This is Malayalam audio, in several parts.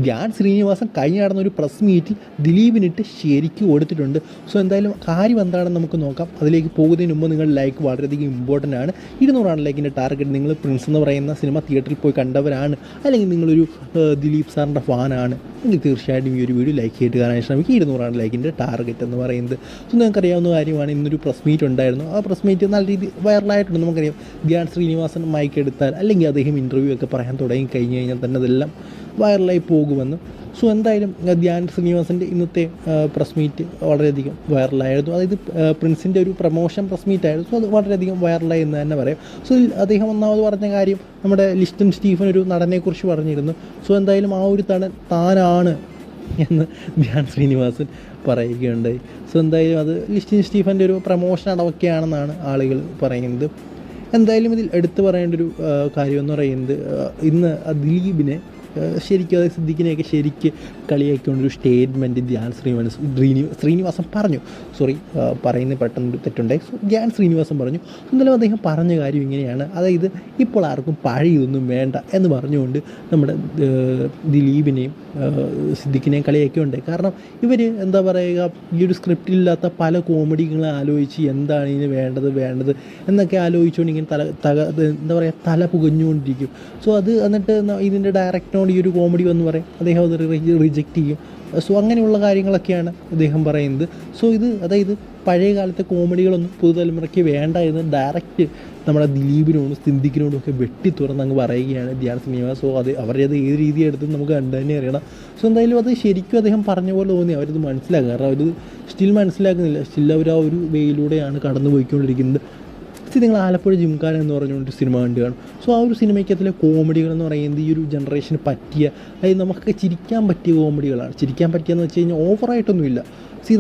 ധ്യാൻ ശ്രീനിവാസൻ കഴിഞ്ഞ നടന്ന ഒരു പ്രസ് മീറ്റിൽ ദിലീപിനിട്ട് ശരിക്കും കൊടുത്തിട്ടുണ്ട്. സോ എന്തായാലും കാര്യം എന്താണെന്ന് നമുക്ക് നോക്കാം. അതിലേക്ക് പോകുന്നതിന് മുമ്പ് നിങ്ങൾ ലൈക്ക് വളരെയധികം ഇമ്പോർട്ടൻ്റ് ആണ്. 200 ലൈക്കിൻ്റെ ടാർഗറ്റ്. നിങ്ങൾ പ്രിൻസ് എന്ന് പറയുന്ന സിനിമ തിയേറ്ററിൽ പോയി കണ്ടവരാണ്, അല്ലെങ്കിൽ നിങ്ങളൊരു ദിലീപ് സാറിൻ്റെ ഫാനാണ് എങ്കിൽ തീർച്ചയായിട്ടും ഈ ഒരു വീഡിയോ ലൈക്ക് ചെയ്തിട്ട് കാണാൻ ശ്രമിക്കുക. 200 ലൈക്കിൻ്റെ ടാർഗറ്റ് എന്ന് പറയുന്നത്. സോ നിങ്ങൾക്കറിയാവുന്ന കാര്യമാണ്, ഇന്നൊരു പ്രസ് മീറ്റ് ഉണ്ടായിരുന്നു. ആ പ്രസ് മീറ്റ് നല്ല രീതിയിൽ വൈറലായിട്ടുണ്ട്. നമുക്കറിയാം, ധ്യാൻ ശ്രീനിവാസൻ മൈക്ക് എടുത്താൽ അല്ലെങ്കിൽ അദ്ദേഹം ഇൻ്റർവ്യൂ ഒക്കെ പറയാൻ തുടങ്ങി കഴിഞ്ഞ് കഴിഞ്ഞാൽ തന്നെ അതെല്ലാം വൈറലായി പോകുമെന്ന്. സോ എന്തായാലും ധ്യാൻ ശ്രീനിവാസൻ്റെ ഇന്നത്തെ പ്രസ് മീറ്റ് വളരെയധികം വൈറലായിരുന്നു. അതായത് പ്രിൻസിൻ്റെ ഒരു പ്രമോഷൻ പ്രസ് മീറ്റായിരുന്നു. സോ അത് വളരെയധികം വൈറലായി എന്ന് തന്നെ പറയാം. സോ അദ്ദേഹം ഒന്നാമത് പറഞ്ഞ കാര്യം, നമ്മുടെ ലിസ്റ്റൻ സ്റ്റീഫൻ ഒരു നടനെക്കുറിച്ച് പറഞ്ഞിരുന്നു. സോ എന്തായാലും ആ ഒരു താനാണ് എന്ന് ധ്യാൻ ശ്രീനിവാസൻ പറയുകയുണ്ടായി. സോ എന്തായാലും അത് ലിസ്റ്റൻ സ്റ്റീഫൻ്റെ ഒരു പ്രമോഷൻ അടവൊക്കെയാണെന്നാണ് ആളുകൾ പറയുന്നത്. എന്തായാലും ഇതിൽ എടുത്തു പറയേണ്ടൊരു കാര്യം എന്ന് പറയുന്നത്, ഇന്ന് ദിലീപിനെ ശരിക്കും, അതായത് സിദ്ദിഖിനെയൊക്കെ ശരിക്ക് കളിയാക്കിക്കൊണ്ടൊരു സ്റ്റേറ്റ്മെൻറ്റ് ശ്രീനിവാസൻ പറഞ്ഞു. പറയുന്നത് പെട്ടെന്ന് തെറ്റുണ്ടായി. ധ്യാൻ ശ്രീനിവാസൻ പറഞ്ഞു. എന്നാലും അദ്ദേഹം പറഞ്ഞ കാര്യം ഇങ്ങനെയാണ്, അതായത് ഇപ്പോൾ ആർക്കും പഴയൊന്നും വേണ്ട എന്ന് പറഞ്ഞുകൊണ്ട് നമ്മുടെ ദിലീപിനെയും സിദ്ദിഖിനെയും കളിയാക്കിയുണ്ടായി. കാരണം ഇവർ എന്താ പറയുക, ഈ ഒരു സ്ക്രിപ്റ്റിലില്ലാത്ത പല കോമഡികൾ ആലോചിച്ച് എന്താണ് ഇതിന് വേണ്ടത് എന്നൊക്കെ ആലോചിച്ചുകൊണ്ട് ഇങ്ങനെ എന്താ പറയുക, തല പുകഞ്ഞുകൊണ്ടിരിക്കും. സോ അത് എന്നിട്ട് ഇതിൻ്റെ ഡയറക്ടറിനോട് ഈ ഒരു കോമഡി എന്ന് പറയും, അദ്ദേഹം അത് റിജക്റ്റ് ചെയ്യും. സോ അങ്ങനെയുള്ള കാര്യങ്ങളൊക്കെയാണ് അദ്ദേഹം പറയുന്നത്. സോ ഇത് അതായത് പഴയ കാലത്തെ കോമഡികളൊന്നും പുതുതലമുറയ്ക്ക് വേണ്ട എന്ന് ഡയറക്റ്റ് നമ്മുടെ ദിലീപിനോടും സിദ്ദിഖിനോടും ഒക്കെ വെട്ടി തുറന്ന് അങ്ങ് പറയുകയാണ് ധ്യാൻ ശ്രീനിവാസ്. സോ അത് അവരത് ഏത് രീതി എടുത്ത് നമുക്ക് കണ്ടു തന്നെ അറിയണം. സോ എന്തായാലും അത് ശരിക്കും അദ്ദേഹം പറഞ്ഞ പോലെ തോന്നി. അവരത് മനസ്സിലാക്കുക, കാരണം അവർ സ്റ്റിൽ മനസ്സിലാക്കുന്നില്ല. സ്റ്റിൽ അവർ ആ ഒരു വേയിലൂടെയാണ് കടന്നു പോയിക്കൊണ്ടിരിക്കുന്നത്. നിങ്ങൾ ആലപ്പുഴ ജിംഖാന എന്ന് പറഞ്ഞുകൊണ്ട് സിനിമ കണ്ടു കാണും. സോ ആ ഒരു സിനിമയ്ക്കകത്തിലെ കോമഡികൾ എന്ന് പറയുന്നത് ഈ ഒരു ജനറേഷന് പറ്റിയ, അതായത് നമുക്കൊക്കെ ചിരിക്കാൻ പറ്റിയ കോമഡികളാണ്. ചിരിക്കാൻ പറ്റിയെന്ന് വെച്ച് കഴിഞ്ഞാൽ ഓവറായിട്ടൊന്നുമില്ല.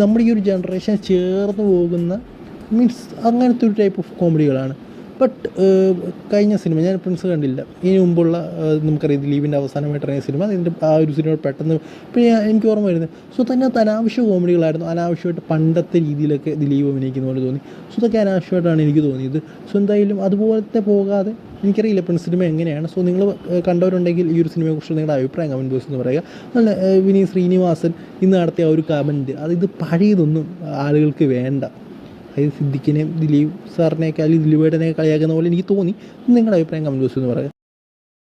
നമ്മുടെ ഈ ഒരു ജനറേഷൻ ചേർന്ന് പോകുന്ന മീൻസ് അങ്ങനത്തെ ഒരു ടൈപ്പ് ഓഫ് കോമഡികളാണ്. ബട്ട് കഴിഞ്ഞ സിനിമ ഞാൻ പ്രിൻസ് കണ്ടില്ല. ഇതിന് മുമ്പുള്ള നമുക്കറിയാം ദിലീപിൻ്റെ അവസാനമായിട്ട് ഇറങ്ങിയ സിനിമ, അതിൻ്റെ ആ ഒരു സിനിമ പെട്ടെന്ന് പിന്നെ എനിക്ക് ഓർമ്മ വരുന്നത്. സോ തന്നെ അനാവശ്യ കോമഡികളായിരുന്നു. അനാവശ്യമായിട്ട് പണ്ടത്തെ രീതിയിലൊക്കെ ദിലീപ് അഭിനയിക്കുന്ന പോലെ തോന്നി. സോ ഇതൊക്കെ അനാവശ്യമായിട്ടാണ് എനിക്ക് തോന്നിയത്. സോ എന്തായാലും അതുപോലത്തെ പോകാതെ, എനിക്കറിയില്ല പ്രിൻസ് സിനിമ എങ്ങനെയാണ്. സോ നിങ്ങൾ കണ്ടവരുണ്ടെങ്കിൽ ഈ ഒരു സിനിമയെക്കുറിച്ച് നിങ്ങളുടെ അഭിപ്രായം കമൻറ്റ് ബോക്സിൽ എന്ന് പറയുക. നല്ല വിനീത് ശ്രീനിവാസൻ ഇന്ന് നടത്തിയ ആ ഒരു കമൻറ്റ്, അതായത് പഴയതൊന്നും ആളുകൾക്ക് വേണ്ട, അതായത് സിദ്ദിഖിനെയും ദിലീപ് സാറിനെയൊക്കെ അല്ലെങ്കിൽ ദിലീപേട്ടനെയൊക്കെ കളിയാക്കുന്ന പോലെ എനിക്ക് തോന്നി. നിങ്ങളുടെ അഭിപ്രായം കമൻറ്റ് ബോക്സിൽ എന്ന് പറയുക.